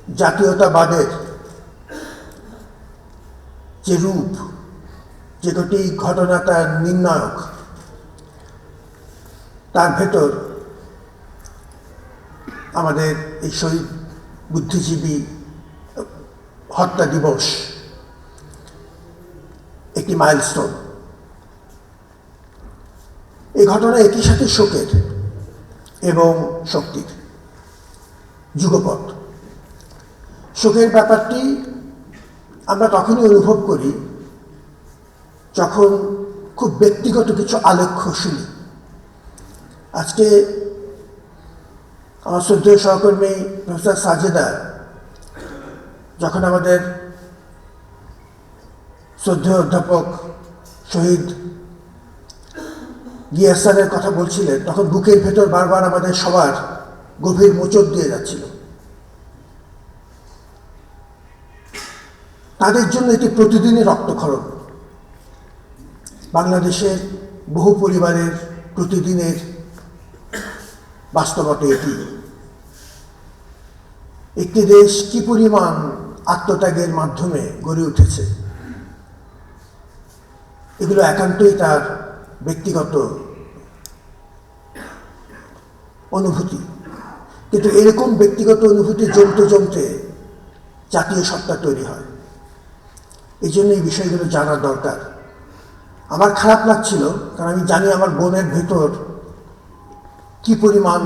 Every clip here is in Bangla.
জাতীয়তাবাদের যে রূপ, যে দুটি ঘটনা তার নির্ণায়ক, তার ভেতর আমাদের এই শহীদ বুদ্ধিজীবী হত্যা দিবস একটি মাইলস্টোন। এই ঘটনা একই সাথে শোকের এবং শক্তির যুগপৎ। শোকের ব্যাপারটি আমরা তখনই অনুভব করি যখন খুব ব্যক্তিগত কিছু আলেখ্য শুনি। আজকে আমার শ্রদ্ধেয় সহকর্মী প্রফেসর সাজেদা যখন আমাদের শ্রদ্ধেয় অধ্যাপক শহীদ গিয়াস স্যারের কথা বলছিলেন, তখন বুকের ভেতর বারবার আমাদের সবার গভীর মোচড় দিয়ে যাচ্ছিল। তাদের জন্য এটি প্রতিদিনই রক্তক্ষরণ। বাংলাদেশের বহু পরিবারের প্রতিদিনের বাস্তবতা এটি। একটি দেশ কি পরিমাণ আত্মত্যাগের মাধ্যমে গড়ে উঠেছে, এগুলো একান্তই তার ব্যক্তিগত অনুভূতি। কিন্তু এরকম ব্যক্তিগত অনুভূতি জমতে জমতে জাতীয় সত্তা তৈরি হয়। এই জন্য এই বিষয়গুলো জানা দরকার। আমার খারাপ লাগছিল, কারণ আমি জানি আমার বোনের ভেতর কি পরিমাণ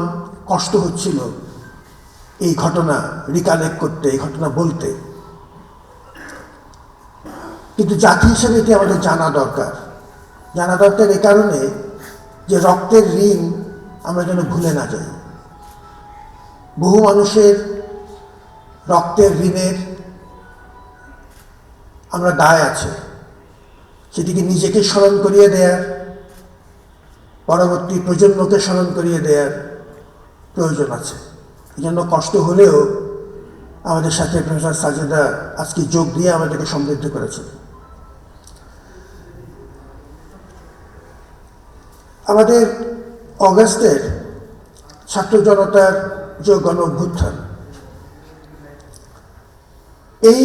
কষ্ট হচ্ছিল এই ঘটনা রিকালেক্ট করতে, এই ঘটনা বলতে। কিন্তু জাতি হিসেবে এটি আমাদের জানা দরকার। জানা দরকার এ কারণে যে রক্তের ঋণ আমরা যেন ভুলে না যাই। বহু মানুষের রক্তের ঋণের আমরা দায় আছে, সেটিকে নিজেকে স্মরণ করিয়ে দেয়ার, পরবর্তী প্রজন্মকে স্মরণ করিয়ে দেওয়ার প্রয়োজন আছে। এই জন্য কষ্ট হলেও আমাদের সাথে প্রফেসর সাজেদা আজকে যোগ দিয়ে আমাদেরকে সমৃদ্ধ করেছেন। আমাদের অগাস্টের ছাত্র জনতার যে গণ অভ্যুত্থান, এই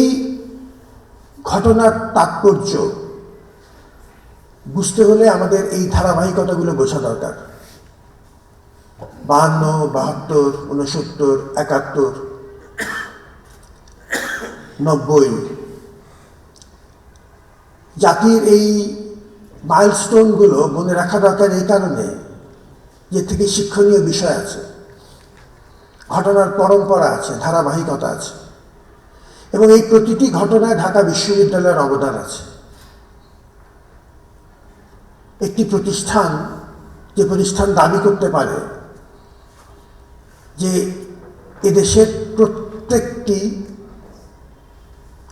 ঘটনার তাৎপর্য বুঝতে হলে আমাদের এই ধারাবাহিকতাগুলো বোঝা দরকার। 52, 72, 69, 71, 90 জাতির এই মাইলস্টোনগুলো মনে রাখা দরকার এই কারণে যে থেকে শিক্ষণীয় বিষয় আছে, ঘটনার পরম্পরা আছে, ধারাবাহিকতা আছে, এবং এই প্রতিটি ঘটনায় ঢাকা বিশ্ববিদ্যালয়ের অবদান আছে। একটি প্রতিষ্ঠান, যে প্রতিষ্ঠান দাবি করতে পারে যে এদেশের প্রত্যেকটি,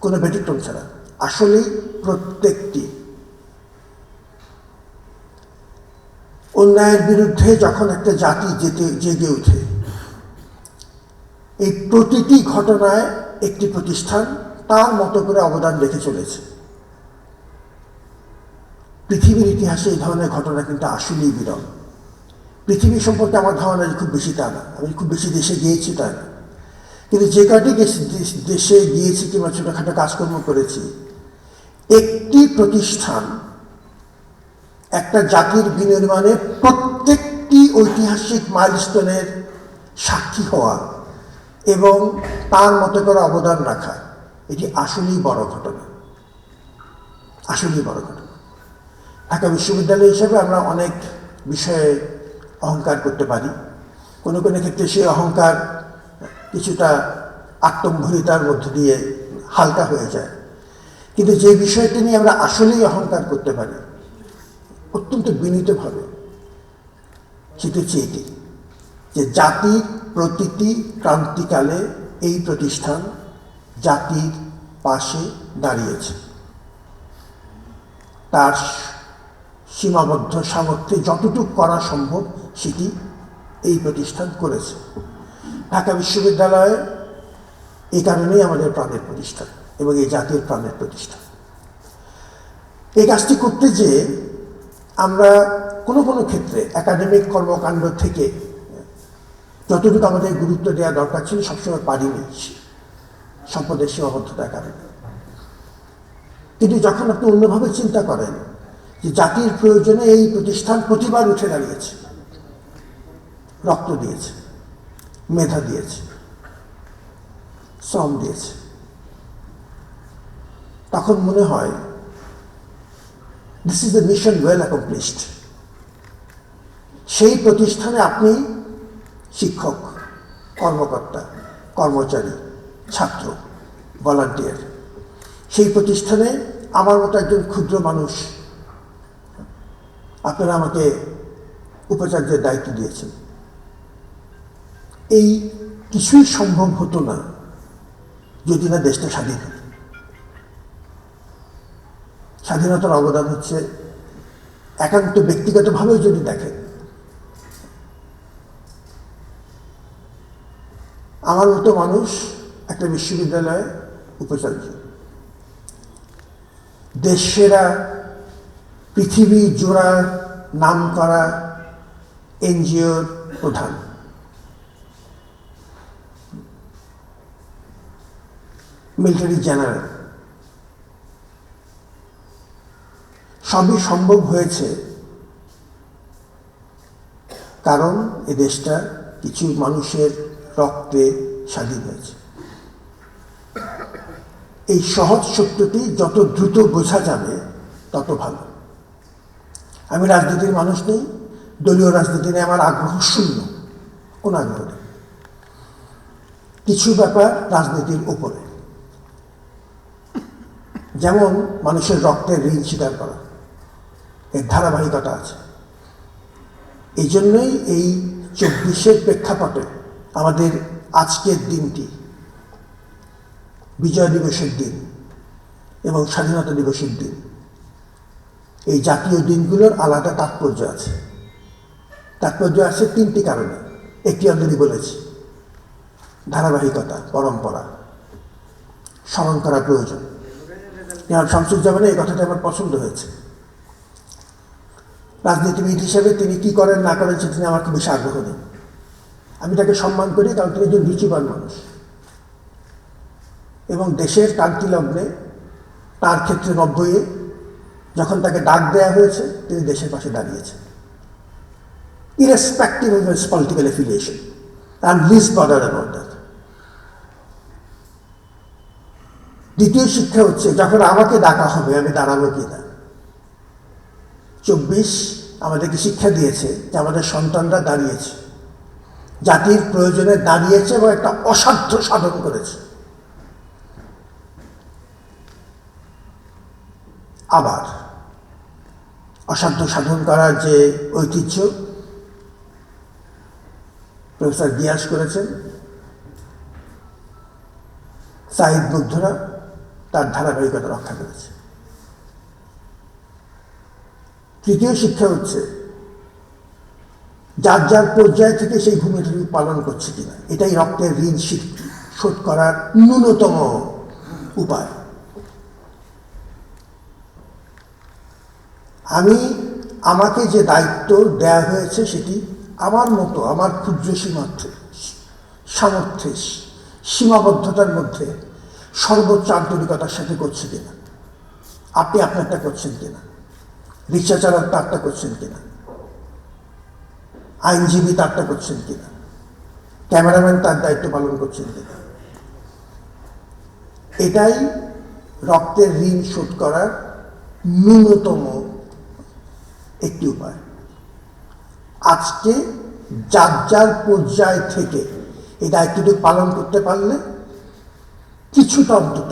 কোনো ব্যতিক্রম ছাড়া, আসলেই প্রত্যেকটি অন্যায়ের বিরুদ্ধে যখন একটা জাতি জেগে ওঠে, এই প্রতিটি ঘটনায় একটি প্রতিষ্ঠান তার মতো করে অবদান রেখে চলেছে। পৃথিবীর ইতিহাসে এই ধরনের ঘটনা কিন্তু আসলেই বিরল। পৃথিবী সম্পর্কে আমার ধারণা খুব বেশি তা না, আমি খুব বেশি দেশে গিয়েছি তা না, কিন্তু যে কটি দেশে গিয়েছি কিংবা ছোটোখাটো কাজকর্ম করেছি, একটি প্রতিষ্ঠান একটা জাতির বিনির্মাণে প্রত্যেকটি ঐতিহাসিক মাইলস্টোনের সাক্ষী হওয়া এবং তার মতো করে অবদান রাখা, এটি আসলেই বড় ঘটনা, আসলেই বড় ঘটনা। ঢাকা বিশ্ববিদ্যালয় হিসেবে আমরা অনেক বিষয়ে অহংকার করতে পারি, কোনো কোনো ক্ষেত্রে সেই অহংকার কিছুটা আত্মম্ভরিতার মধ্য দিয়ে হালকা হয়ে যায়। কিন্তু যে বিষয়টি নিয়ে আমরা আসলেই অহংকার করতে পারি অত্যন্ত বিনীতভাবে, সেটি হচ্ছে এটি যে জাতির প্রতিটি ক্রান্তিকালে এই প্রতিষ্ঠান জাতির পাশে দাঁড়িয়েছে, তার সীমাবদ্ধ সামর্থ্যে যতটুকু করা সম্ভব সেটি এই প্রতিষ্ঠান করেছে। ঢাকা বিশ্ববিদ্যালয় এই কারণেই আমাদের প্রাণের প্রতিষ্ঠান এবং এই জাতির প্রাণের প্রতিষ্ঠান। এই কাজটি করতে যে আমরা কোনো কোনো ক্ষেত্রে একাডেমিক কর্মকাণ্ড থেকে যতটুকু আমাদের গুরুত্ব দেওয়া দরকার ছিল সবসময় পারিনি। সম্পদের সীমাবদ্ধতার কারণে। কিন্তু যখন আপনি অন্যভাবে চিন্তা করেন যে জাতির প্রয়োজনে এই প্রতিষ্ঠান প্রতিবার উঠে দাঁড়িয়েছে, রক্ত দিয়েছে, মেধা দিয়েছে, শ্রম দিয়েছে, তখন মনে হয় this is the mission well accomplished. সেই প্রতিষ্ঠানে আপনি শিক্ষক, কর্মকর্তা, কর্মচারী, ছাত্র, ভলান্টিয়ার, সেই প্রতিষ্ঠানে আমার মতো একজন ক্ষুদ্র মানুষ, আপনারা আমাকে উপাচার্যের দায়িত্ব দিয়েছেন। এই কিছুই সম্ভব হতো না যদি না দেশটা স্বাধীন হতো। স্বাধীনতার অবদান হচ্ছে, একান্ত ব্যক্তিগতভাবেও যদি দেখেন, আমার মতো মানুষ একটা বিশ্ববিদ্যালয়ে উপাচার্য, দেশেরা পৃথিবী জোড়া নাম করা এনজিওর প্রধান, মিলিটারি জেনারেল, সবই সম্ভব হয়েছে কারণ এ দেশটা কিছু মানুষের রক্তে স্বাধীন হয়েছে। এই সহজ সত্যটি যত দ্রুত বোঝা যাবে তত ভালো। আমি রাজনীতির মানুষ নেই, দলীয় রাজনীতি নিয়ে আমার আগ্রহ শূন্য, কোনো আগ্রহ নেই। কিছু ব্যাপার রাজনীতির উপরে, যেমন মানুষের রক্তের ঋণ স্বীকার করা, এর ধারাবাহিকতা আছে। এই জন্যই এই 24-এর প্রেক্ষাপটে আমাদের আজকের দিনটি, বিজয় দিবসের দিন এবং স্বাধীনতা দিবসের দিন, এই জাতীয় দিনগুলোর আলাদা তাৎপর্য আছে। তাৎপর্য আছে তিনটি কারণে। একটি অলরেডি বলেছি, ধারাবাহিকতা, পরম্পরা, স্মরণ করা প্রয়োজন। যেমন শামসুজ্জামানের এই কথাটা আমার পছন্দ হয়েছে। রাজনীতিবিদ হিসেবে তিনি কি করেন না করেন সেটা নিয়ে আমার খুব বেশি আগ্রহ নেই। আমি তাকে সম্মান করি কারণ তিনি একজন রুচিবান মানুষ, এবং দেশের ক্রান্তি লগ্নে তার ক্ষেত্রে 90-এ যখন তাকে ডাক দেওয়া হয়েছে তিনি দেশের পাশে দাঁড়িয়েছেন, irrespective of his political affiliation. I'm least bothered about that. দ্বিতীয় শিক্ষা হচ্ছে, যখন আমাকে ডাকা হবে আমি দাঁড়াবো কিনা। 24 আমাদেরকে শিক্ষা দিয়েছে যে আমাদের সন্তানরা দাঁড়িয়েছে, জাতির প্রয়োজনে দাঁড়িয়েছে এবং একটা অসাধ্য সাধন করেছে। আবার অসাধ্য সাধন করার যে ঐতিহ্য প্রফেসর গিয়াস করেছেন, সাঈদ মুগ্ধরা তার ধারাবাহিকতা রক্ষা করেছে। তৃতীয় শিক্ষা হচ্ছে, যার যার পর্যায় থেকে সেই ভূমিকাটি পালন করছে কিনা, এটাই রক্তের ঋণ শোধ করার ন্যূনতম উপায়। আমাকে যে দায়িত্ব দেয়া হয়েছে সেটি আমার মতো, আমার ক্ষুদ্র সামর্থ্যের সীমাবদ্ধতার মধ্যে সর্বোচ্চ আন্তরিকতার সাথে করছে কিনা, আপনি আপনারটা করছেন কিনা, রিক্সা চালক তারটা করছেন কিনা, আইনজীবী তারটা করছেন কিনা, ক্যামেরাম্যান তার দায়িত্ব পালন করছেন কিনা। এটাই রক্তের ঋণ শোধ করার ন্যূনতম একটি উপায়। আজকে যার যার পর্যায় থেকে এই দায়িত্বটি পালন করতে পারলে কিছুটা অন্তত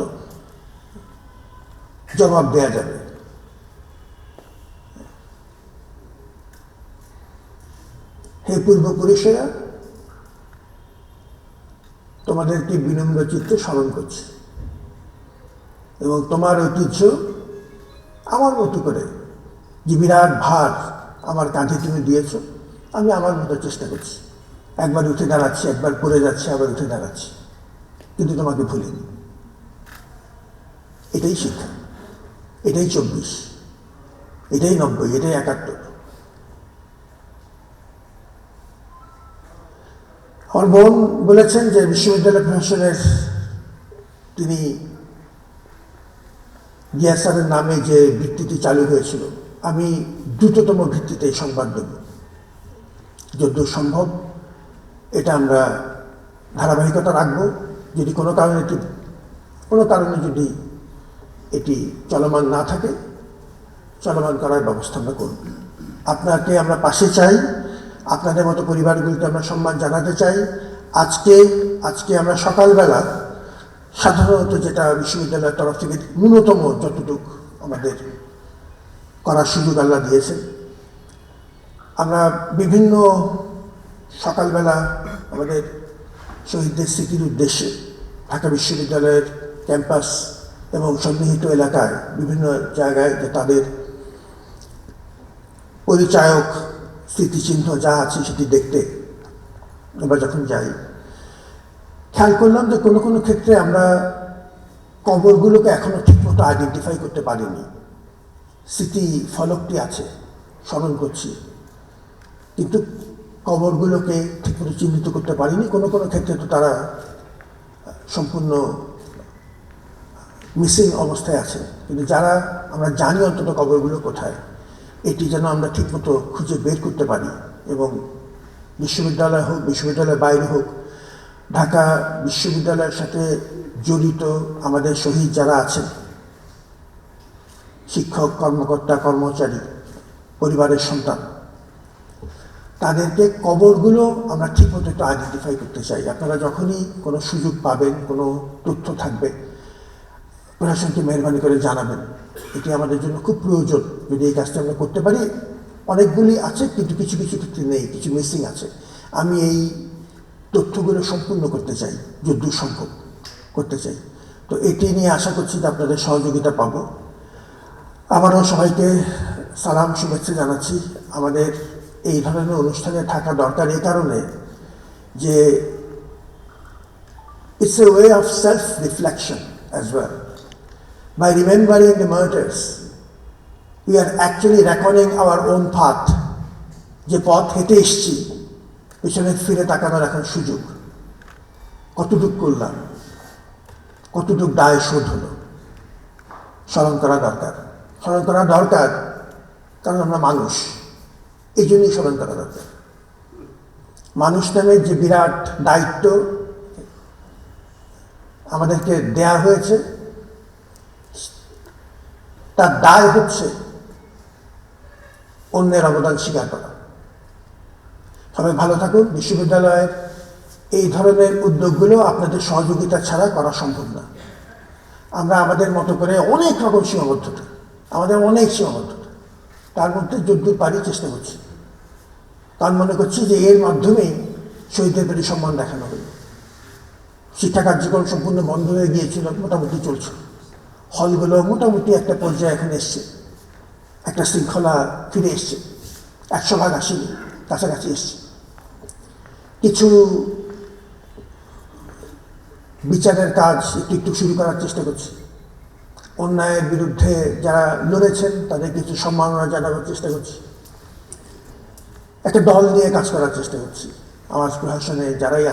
জবাব দেওয়া যাবে। হে পূর্বপুরুষেরা, তোমাদেরকে বিনম্র চিত্তে স্মরণ করছি, এবং তোমার ঐতিহ্য আমার মতো করে যে বিরাট ভার আমার কাঁধে তুমি দিয়েছ, আমি আমার মতো চেষ্টা করছি। একবার উঠে দাঁড়াচ্ছি, একবার পড়ে যাচ্ছি, আবার উঠে দাঁড়াচ্ছি, কিন্তু তোমাকে ভুলিনি। এটাই শিক্ষা, এটাই 24, এটাই 90, এটাই 71। আমার বোন বলেছেন যে বিশ্ববিদ্যালয় প্রশাসনের তিনি গিয়াস স্যারের নামে যে ভিত্তিটি চালু হয়েছিল, আমি দ্রুততম ভিত্তিতে সংবাদ দেব যতদূর সম্ভব। এটা আমরা ধারাবাহিকতা রাখব। যদি কোনো কারণে যদি এটি চলমান না থাকে, চলমান করার ব্যবস্থা আমরা করব। আপনাকে আমরা পাশে চাই, আপনাদের মতো পরিবারগুলিকে আমরা সম্মান জানাতে চাই। আজকে আমরা সকালবেলা সাধারণত যেটা বিশ্ববিদ্যালয়ের তরফ থেকে ন্যূনতম যতটুকু আমাদের করার সুযোগ আল্লাহ দিয়েছেন, আমরা বিভিন্ন সকালবেলা আমাদের শহীদদের স্মৃতির উদ্দেশ্যে ঢাকা বিশ্ববিদ্যালয়ের ক্যাম্পাস এবং সন্নিহিত এলাকায় বিভিন্ন জায়গায় যে তাদের পরিচায়ক স্মৃতিচিহ্ন যা আছে সেটি দেখতে আমরা যখন যাই, খেয়াল করলাম যে কোনো কোনো ক্ষেত্রে আমরা কবরগুলোকে এখনো ঠিকমতো আইডেন্টিফাই করতে পারিনি। স্মৃতি ফলকটি আছে, স্মরণ করছি, কিন্তু কবরগুলোকে ঠিকমতো চিহ্নিত করতে পারিনি। কোনো কোনো ক্ষেত্রে তো তারা সম্পূর্ণ মিসিং অবস্থায় আছে, কিন্তু যারা আমরা জানি অন্তত কবরগুলো কোথায়, এটি যেন আমরা ঠিকমতো খুঁজে বের করতে পারি। এবং বিশ্ববিদ্যালয় হোক, বিশ্ববিদ্যালয়ের বাইরে হোক, ঢাকা বিশ্ববিদ্যালয়ের সাথে জড়িত আমাদের শহীদ যারা আছেন, শিক্ষক, কর্মকর্তা, কর্মচারী, পরিবারের সন্তান, তাদেরকে কবরগুলো আমরা ঠিকমতো একটু আইডেন্টিফাই করতে চাই। আপনারা যখনই কোনো সুযোগ পাবেন, কোনো তথ্য থাকবে, প্রশাসনকে মেহরবানি করে জানাবেন। এটি আমাদের জন্য খুব প্রয়োজন। যদি এই কাজটা আমরা করতে পারি, অনেকগুলি আছে কিন্তু কিছু কিছু ক্ষেত্রে নেই, কিছু মিসিং আছে। আমি এই তথ্যগুলো সম্পূর্ণ করতে চাই, যতদূর সম্ভব করতে চাই। তো এটি নিয়ে আশা করছি যে আপনাদের সহযোগিতা পাবো। আবারও সবাইকে সালাম, শুভেচ্ছা জানাচ্ছি। আমাদের এই ধরনের অনুষ্ঠানে থাকা দরকার এই কারণে যে it's a way of self-reflection as well. By remembering the murders, we are actually reckoning our own path. যে পথ হেঁটে এসছি, পেছনে ফিরে তাকানোর এখন সুযোগ। কতটুক করলাম, কতটুক দায় শোধ হলো, স্মরণ করা দরকার। স্মরণ করা দরকার কারণ আমরা মানুষ, এই জন্যই স্মরণ করা দরকার। মানুষ নামে যে বিরাট দায়িত্ব আমাদেরকে দেয়া হয়েছে, তার দায় হচ্ছে অন্যের অবদান স্বীকার করা। সবাই ভালো থাকুন। বিশ্ববিদ্যালয়ের এই ধরনের উদ্যোগগুলো আপনাদের সহযোগিতা ছাড়া করা সম্ভব না। আমরা আমাদের মতো করে অনেক রকম সীমাবদ্ধতা, আমাদের অনেক সীমাবদ্ধতা, তার মধ্যে যতদূর পারি চেষ্টা করছি। কারণ মনে করছি যে এর মাধ্যমেই শহীদদের প্রতি সম্মান দেখানো হলো। শিক্ষা কার্যক্রম সম্পূর্ণ বন্ধ হয়ে গিয়েছিল, মোটামুটি চলছে। হলগুলো মোটামুটি একটা পর্যায়ে এখন এসছে, একটা শৃঙ্খলা ফিরে এসছে। 100% আসেনি, কাছাকাছি এসছে। কিছু বিচারের কাজ একটু একটু শুরু করার চেষ্টা করছি। অন্যায়ের বিরুদ্ধে যারা লড়েছেন তাদের কিছু সম্মাননা জানাবার চেষ্টা করছি। একটা দল নিয়ে কাজ করার চেষ্টা করছি। আমার প্রশাসনে যারাই আছে